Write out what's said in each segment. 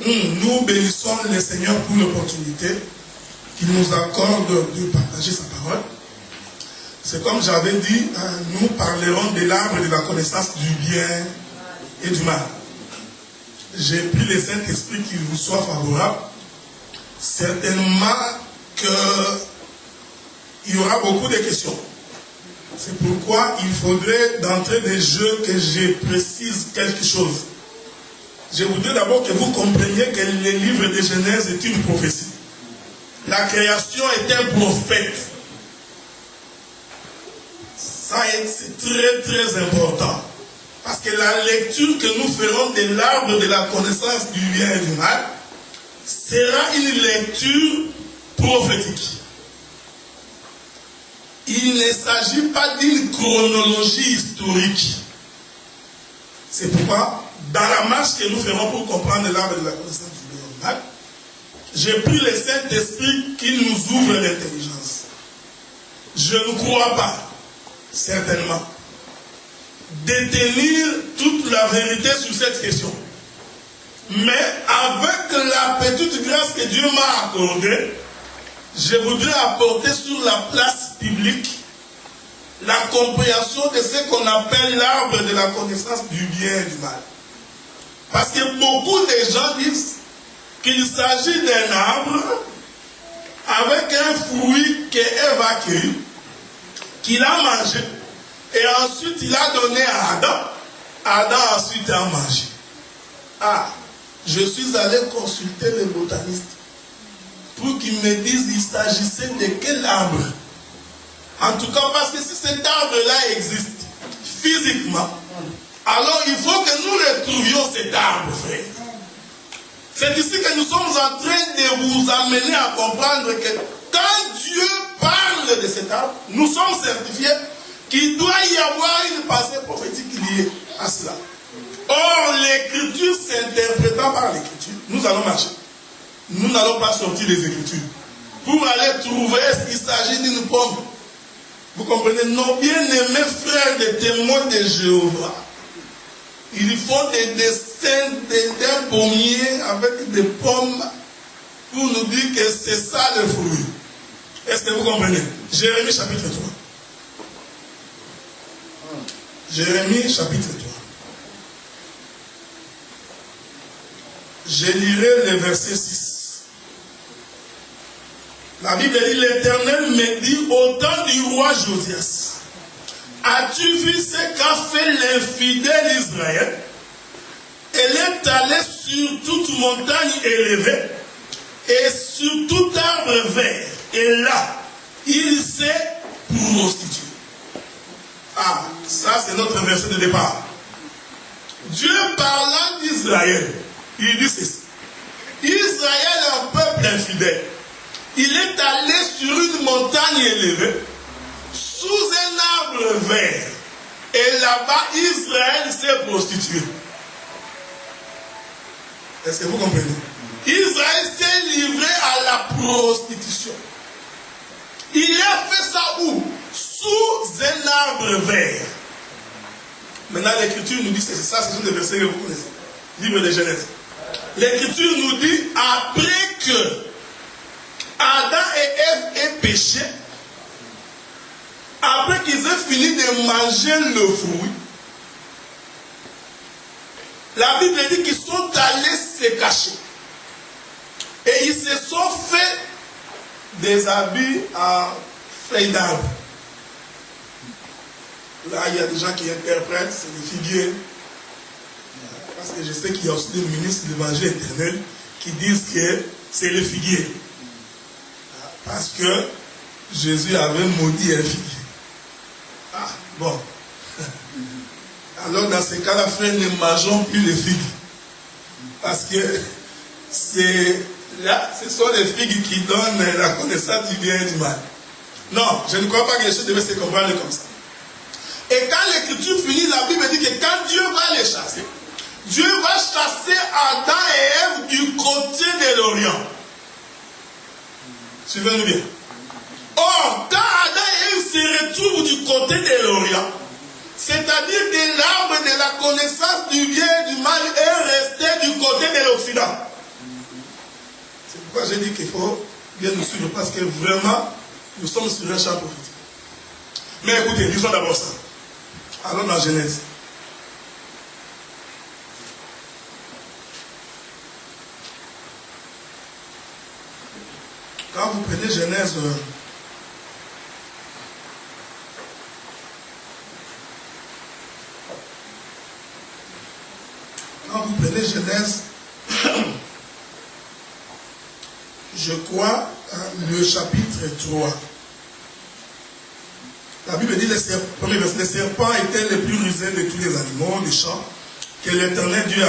Nous bénissons le Seigneur pour l'opportunité qu'il nous accorde de partager sa parole. C'est comme j'avais dit, nous parlerons de l'arbre de la connaissance du bien et du mal. J'ai pris le Saint-Esprit qu'il vous soit favorable. Certainement qu'il y aura beaucoup de questions. C'est pourquoi il faudrait d'entrée de jeu que je précise quelque chose. Je voudrais d'abord que vous compreniez que le livre de Genèse est une prophétie. La création est un prophète. Ça, c'est très très important. Parce que la lecture que nous ferons de l'arbre de la connaissance du bien et du mal sera une lecture prophétique. Il ne s'agit pas d'une chronologie historique. C'est pourquoi, dans la marche que nous ferons pour comprendre l'arbre de la connaissance du bien et du mal, j'ai pris le Saint-Esprit qui nous ouvre l'intelligence. Je ne crois pas, certainement, détenir toute la vérité sur cette question. Mais avec la petite grâce que Dieu m'a accordée, je voudrais apporter sur la place publique la compréhension de ce qu'on appelle l'arbre de la connaissance du bien et du mal. Parce que beaucoup de gens disent qu'il s'agit d'un arbre avec un fruit qu'Ève a cueilli, qu'il a mangé, et ensuite il a donné à Adam. Adam ensuite a mangé. Ah, je suis allé consulter les botanistes pour qu'ils me disent il s'agissait de quel arbre. En tout cas, parce que si cet arbre-là existe physiquement, alors il faut que nous retrouvions cet arbre, frère. C'est ici que nous sommes en train de vous amener à comprendre que quand Dieu parle de cet arbre, nous sommes certifiés qu'il doit y avoir une pensée prophétique liée à cela. Or, l'écriture s'interprétant par l'écriture, nous allons marcher. Nous n'allons pas sortir des Écritures pour aller trouver est-ce qu'il s'agit d'une pomme. Vous comprenez? Nos bien-aimés frères des témoins de Jéhovah, ils font des dessins d'un pommier avec des pommes pour nous dire que c'est ça le fruit. Est-ce que vous comprenez? Jérémie chapitre 3. Jérémie chapitre 3. Je lirai le verset 6. La Bible dit, l'Éternel me dit, au temps du roi Josias, as-tu vu ce qu'a fait l'infidèle Israël? Elle est allée sur toute montagne élevée et sur tout arbre vert. Et là, il s'est prostitué. Ah, ça c'est notre verset de départ. Dieu parlant d'Israël, il dit ceci. Israël est un peuple infidèle. Il est allé sur une montagne élevée, sous un arbre vert. Et là-bas, Israël s'est prostitué. Est-ce que vous comprenez? Israël s'est livré à la prostitution. Il a fait ça où? Sous un arbre vert. Maintenant, l'Écriture nous dit, c'est ça, ce sont des versets que vous connaissez. Livre de Genèse. L'Écriture nous dit, après que Adam et Ève aient péché, après qu'ils aient fini de manger le fruit, la Bible dit qu'ils sont allés se cacher. Et ils se sont fait des habits en feuilles d'arbre. Là, il y a des gens qui interprètent, c'est des figuiers. Parce que je sais qu'il y a aussi des ministres de l'évangile éternel qui disent que c'est le figuier. Parce que Jésus avait maudit un figuier. Ah, bon. Alors, dans ce cas-là, frère, ne mangeons plus les figues. Parce que là, ce sont les figues qui donnent la connaissance du bien et du mal. Non, je ne crois pas que les choses devaient se comprendre comme ça. Et quand l'Écriture finit, la Bible dit que quand Dieu va les chasser, Dieu va chasser Adam et Ève du côté de l'Orient. Suivez-nous bien. Or, quand Adam et Ève se retrouvent du côté de l'Orient, c'est-à-dire que l'arbre de la connaissance du bien et du mal est resté du côté de l'Occident. C'est pourquoi j'ai dit qu'il faut bien nous suivre, parce que vraiment, nous sommes sur un champ prophétique. Mais écoutez, lisons d'abord ça. Allons dans Genèse. Quand vous prenez Genèse, je crois, le chapitre 3. La Bible dit, les serpents étaient les plus rusés de tous les animaux des champs que l'Éternel Dieu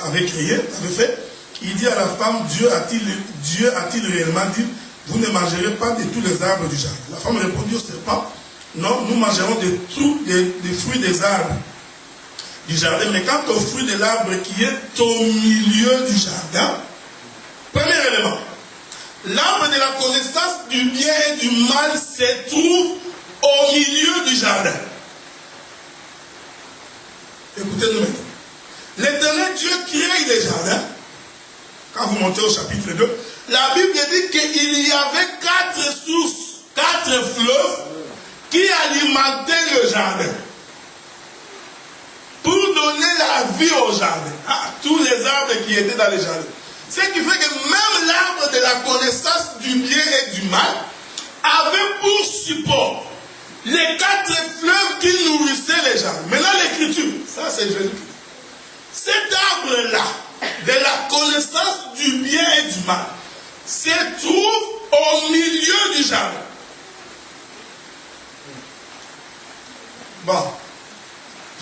avait créé, avait fait. Il dit à la femme, Dieu a-t-il réellement dit, vous ne mangerez pas de tous les arbres du jardin. La femme répondit au serpent, non, nous mangerons de tous les fruits des arbres du jardin. Mais quant au fruit de l'arbre qui est au milieu du jardin, premier élément, l'arbre de la connaissance du bien et du mal se trouve au milieu du jardin. Écoutez-nous maintenant. L'Éternel Dieu crée les jardins. Quand vous montez au chapitre 2, la Bible dit qu'il y avait 4 sources, 4 fleuves qui alimentaient le jardin pour donner la vie au jardin, à tous les arbres qui étaient dans le jardin. Ce qui fait que même l'arbre de la connaissance du bien et du mal avait pour support les 4 fleuves qui nourrissaient les jardins. Maintenant l'écriture, ça c'est Jésus-Christ. Cet arbre-là, de la connaissance du bien et du mal, se trouve au milieu du jardin. Bon,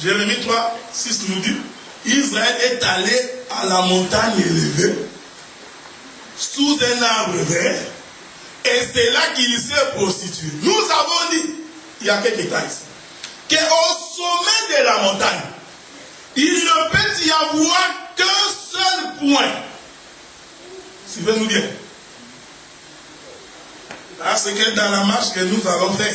Jérémie 3, 6 nous dit, Israël est allé à la montagne élevée, sous un arbre vert, et c'est là qu'il s'est prostitué. Nous avons dit, il y a quelques détails ici, qu'au sommet de la montagne, il ne peut y avoir qu'un seul point. Suivez-nous bien. Parce que dans la marche que nous allons faire,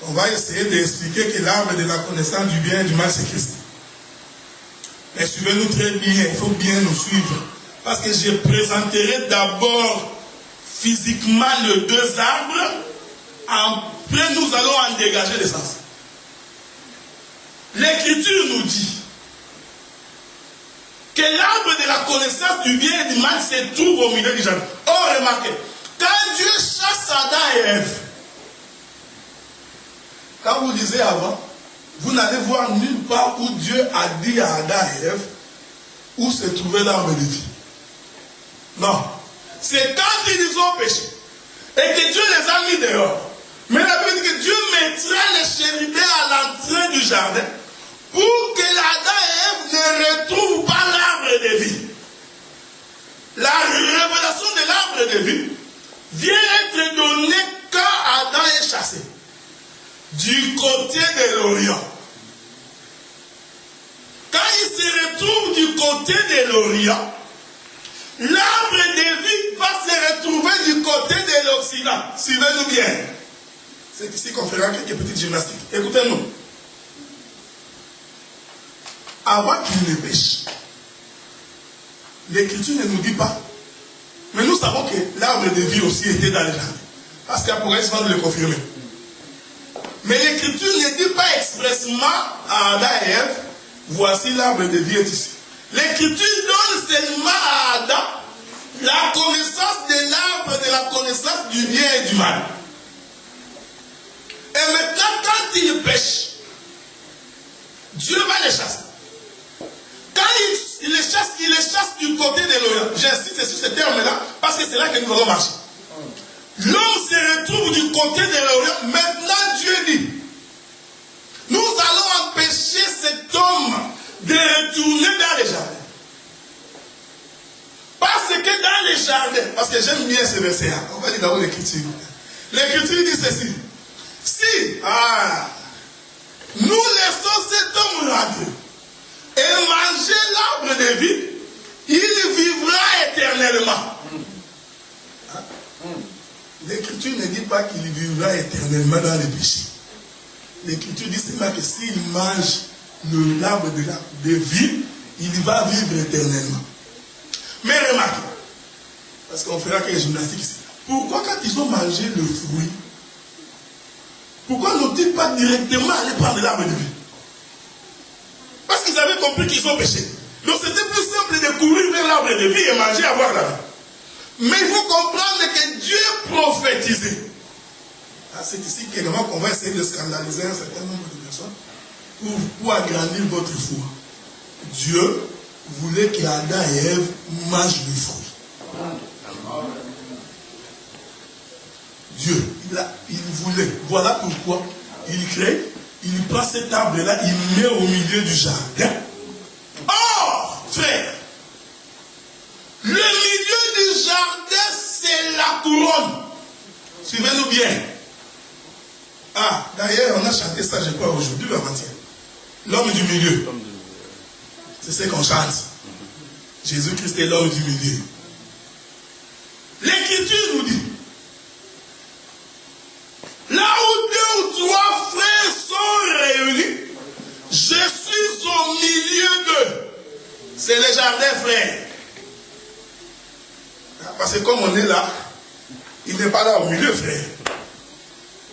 on va essayer d'expliquer que l'arbre de la connaissance du bien et du mal, c'est Christ. Mais suivez-nous très bien, il faut bien nous suivre. Parce que je présenterai d'abord physiquement les 2 arbres, après nous allons en dégager l'essence. L'Écriture nous dit que l'arbre de la connaissance du bien et du mal se trouve au milieu du jardin. Oh, remarquez, quand Dieu chasse Adam et Ève, quand vous lisez avant, vous n'allez voir nulle part où Dieu a dit à Adam et Ève où se trouvait l'arbre de vie. Non. C'est quand ils ont péché et que Dieu les a mis dehors. Mais la Bible dit que Dieu mettra les chérubins à l'entrée du jardin pour que Adam et Ève ne retrouvent pas l'arbre de vie. La révélation de l'arbre de vie vient être donnée quand Adam est chassé du côté de l'Orient. Quand il se retrouve du côté de l'Orient, l'arbre de vie va se retrouver du côté de l'Occident. Suivez-nous bien. C'est ici qu'on fera quelques petites gymnastiques. Écoutez-nous. Avant qu'il ne pêche, l'Écriture ne nous dit pas. Mais nous savons que l'arbre de vie aussi était dans le jardin. Parce qu'Apocalypse va nous le confirmer. Mais l'Écriture ne dit pas expressément à Adam et Ève, voici l'arbre de vie est ici. L'Écriture donne seulement à Adam la connaissance de l'arbre de la connaissance du bien et du mal. Et maintenant, quand il pêche, Dieu va les chasser. Quand il les chasse du côté de l'Orient. J'insiste sur ce terme-là, parce que c'est là que nous allons marcher. L'homme se retrouve du côté de l'Orient. Maintenant, Dieu dit, nous allons empêcher cet homme de retourner dans les jardins. Parce que dans les jardins, parce que j'aime bien ce verset, on va dire d'abord l'Écriture. L'Écriture dit ceci. Si nous laissons cet homme rentrer et manger l'arbre de vie, il vivra éternellement. L'Écriture ne dit pas qu'il vivra éternellement dans le péché. L'Écriture dit seulement que s'il mange l'arbre de vie, il va vivre éternellement. Mais remarquez, parce qu'on fera quelques gymnastiques ici. Pourquoi quand ils ont mangé le fruit, pourquoi n'ont-ils pas directement allé prendre l'arbre de vie? Parce qu'ils avaient compris qu'ils ont péché. Donc c'était plus simple de courir vers l'arbre de vie et manger, avoir la vie. Mais il faut comprendre que Dieu prophétisait. Ah, c'est ici qu'également qu'on va essayer de scandaliser un certain nombre de personnes pour agrandir votre foi. Dieu voulait qu'Adam et Ève mangent le fruit. Dieu, il voulait. Voilà pourquoi il crée, il prend cet arbre-là, il met au milieu du jardin. Or, frère, le milieu du jardin, c'est la couronne. Suivez-nous bien. Ah, d'ailleurs, on a chanté ça, je crois, aujourd'hui ou avant-hier. L'homme du milieu. C'est ce qu'on chante. Jésus-Christ est l'homme du milieu. L'Écriture nous dit, là où deux ou trois frères sont réunis, je suis au milieu d'eux. C'est le jardin, frère. Parce que comme on est là, il n'est pas là au milieu, frère.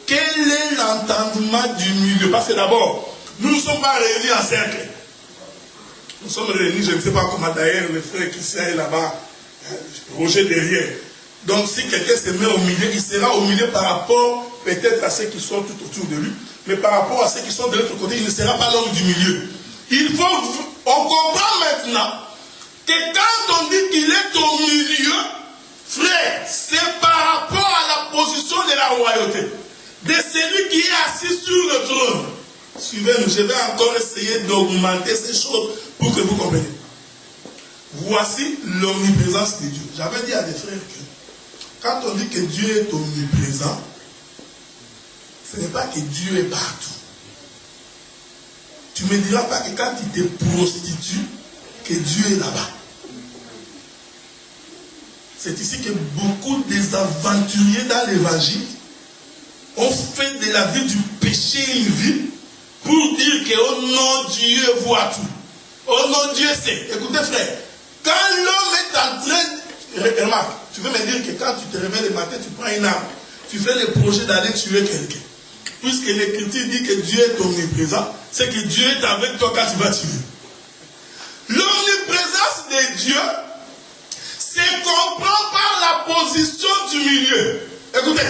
Quel est l'entendement du milieu? Parce que d'abord, nous ne sommes pas réunis en cercle. Nous sommes réunis, je ne sais pas comment d'ailleurs, le frère Christian est là-bas, Roger derrière. Donc si quelqu'un se met au milieu, il sera au milieu par rapport peut-être à ceux qui sont tout autour de lui, mais par rapport à ceux qui sont de l'autre côté, il ne sera pas l'homme du milieu. On comprend maintenant que quand on dit qu'il est au milieu, frère, c'est par rapport à la position de la royauté, de celui qui est assis sur le trône. Suivez-nous, je vais encore essayer d'augmenter ces choses pour que vous compreniez. Voici l'omniprésence de Dieu. J'avais dit à des frères que quand on dit que Dieu est omniprésent, ce n'est pas que Dieu est partout. Tu ne me diras pas que quand tu te prostitues, que Dieu est là-bas. C'est ici que beaucoup des aventuriers dans l'évangile ont fait de la vie du péché une vie pour dire que oh non, Dieu voit tout. Oh non, Dieu sait. Écoutez frère, quand l'homme est en train, remarque, tu veux me dire que quand tu te réveilles le matin, tu prends une arme, tu fais le projet d'aller tuer quelqu'un. Puisque l'Écriture dit que Dieu est omniprésent, c'est que Dieu est avec toi quand tu vas tuer. L'omniprésence de Dieu se comprend par la position du milieu. Écoutez.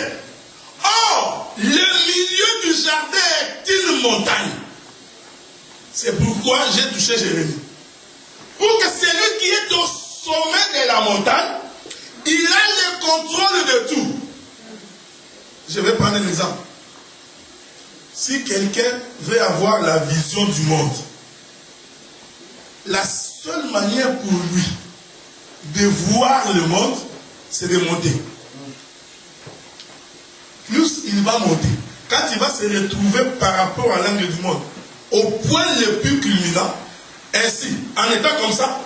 Or, le milieu du jardin est une montagne. C'est pourquoi j'ai touché Jérémie. Pour que celui qui est au sommet de la montagne, il a le contrôle de tout. Je vais prendre un exemple. Si quelqu'un veut avoir la vision du monde, la seule manière pour lui de voir le monde, c'est de monter. Plus il va monter, quand il va se retrouver par rapport à l'angle du monde, au point le plus culminant, ainsi, en étant comme ça,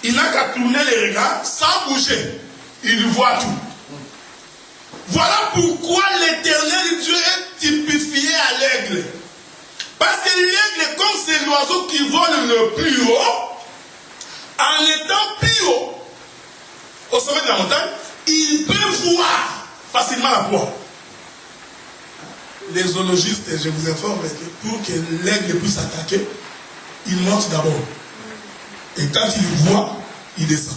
il n'a qu'à tourner les regards sans bouger. Il voit tout. Voilà pourquoi l'Éternel Dieu est typifié à l'aigle. Parce que l'aigle, comme c'est l'oiseau qui vole le plus haut, en étant plus haut, au sommet de la montagne, il peut voir facilement la proie. Les zoologistes, je vous informe que pour que l'aigle puisse attaquer, il monte d'abord. Et quand il voit, il descend.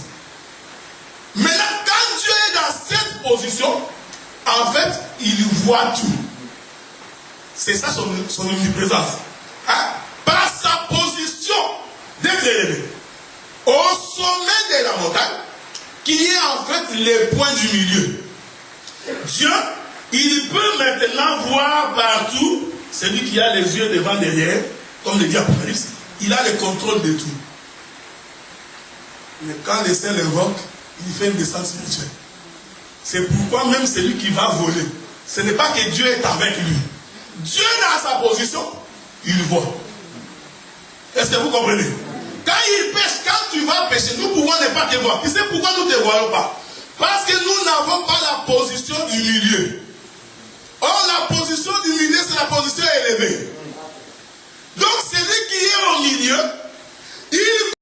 Maintenant, quand Dieu est dans cette position, en fait, il voit tout. C'est ça son omniprésence. Hein? Par sa position d'être élevé au sommet de la montagne, qui est en fait le point du milieu. Dieu, il peut maintenant voir partout celui qui a les yeux devant derrière, comme le dit Apocalypse. Il a le contrôle de tout. Mais quand le Saint l'invoque, il fait une descente spirituelle. C'est pourquoi même celui qui va voler, ce n'est pas que Dieu est avec lui. Dieu dans sa position, il voit. Est-ce que vous comprenez? Quand il pêche, quand tu vas pêcher, nous pouvons ne pas te voir. Tu sais pourquoi nous ne te voyons pas? Parce que nous n'avons pas la position du milieu. Or, la position du milieu, c'est la position élevée. Donc, celui qui est au milieu, il